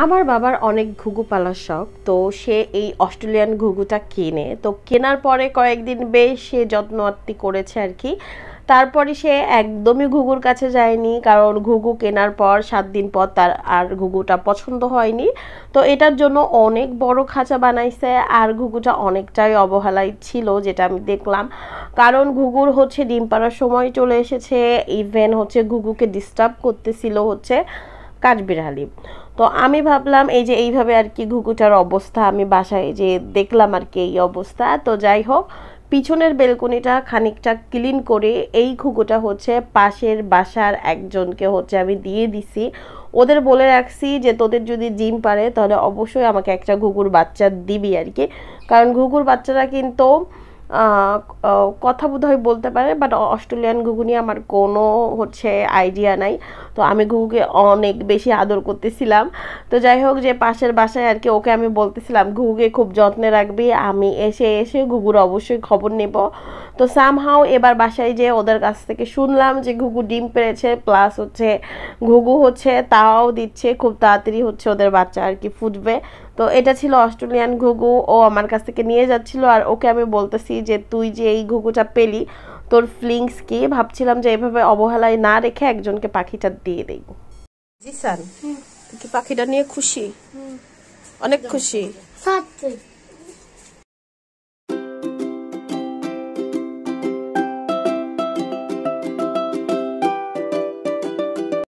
আমার বাবার অনেক ঘুঘু পালার শখ, তো সে এই অস্ট্রেলিয়ান ঘুঘুটা কেনে। তো কেনার পরে কয়েকদিন বেশ সে যত্ন আত্তি করেছে আর কি। তারপরে সে একদমই ঘুঘুর কাছে যায়নি, কারণ ঘুঘু কেনার পর 7 দিন পর তার আর ঘুঘুটা পছন্দ হয়নি। তো এটার জন্য অনেক বড় খাঁচা বানাইছে, আর ঘুঘুটা অনেকটাই অবহেলায় ছিল যেটা আমি দেখলাম। কারণ ঘুঘুর হচ্ছে ডিম পাড়ার সময় চলে এসেছে, ইভেন হচ্ছে ঘুঘুকে ডিস্টার্ব করতেছিল হচ্ছে কাঠবিড়ালি। তো আমি ভাবলাম এই যে এইভাবে আর কি ঘুঘুটার অবস্থা, আমি বাসায় যে দেখলাম আর কি এই অবস্থা। তো যাই হোক, পিছনের বেলকনিটা খানিকটা ক্লিন করে এই ঘুঘুটা হচ্ছে পাশের বাসার একজনকে হচ্ছে আমি দিয়ে দিছি। ওদের বলে রাখছি যে তোদের যদি ডিম পারে তাহলে অবশ্যই আমাকে একটা ঘুঘুর বাচ্চা দিবি আর কি। কারণ ঘুঘুর বাচ্চারা কিন্তু কথা বোধহয় বলতে পারে, বাট অস্ট্রেলিয়ান ঘুঘু নিয়ে আমার কোনো হচ্ছে আইডিয়া নাই। তো আমি ঘুঘুকে অনেক বেশি আদর করতেছিলাম। তো যাই হোক, যে পাশের বাসায় আর কি, ওকে আমি বলতেছিলাম ঘুঘুকে খুব যত্নে রাখবি, আমি এসে এসে ঘুঘুর অবশ্যই খবর নেব। তো সামহাও এবার বাসায় যে ওদের কাছ থেকে শুনলাম যে ঘুঘু ডিম পেড়েছে, প্লাস হচ্ছে ঘুঘু হচ্ছে তাও দিচ্ছে, খুব তাড়াতাড়ি হচ্ছে ওদের বাচ্চা আর কি ফুটবে। তো এটা ছিল অস্ট্রেলিয়ান ঘুঘু, ও আমার কাছ থেকে নিয়ে যাচ্ছিল। আর ওকে আমি বলতেছি যে তুই যে এই ঘুঘুটা পেলি, তোর ফিলিংস কি? ভাবছিলাম যে এভাবে অবহেলায় না রেখে একজনকে পাখিটা দিয়ে দেই। জিসান, তুই কি পাখিটা নিয়ে খুশি? অনেক খুশি।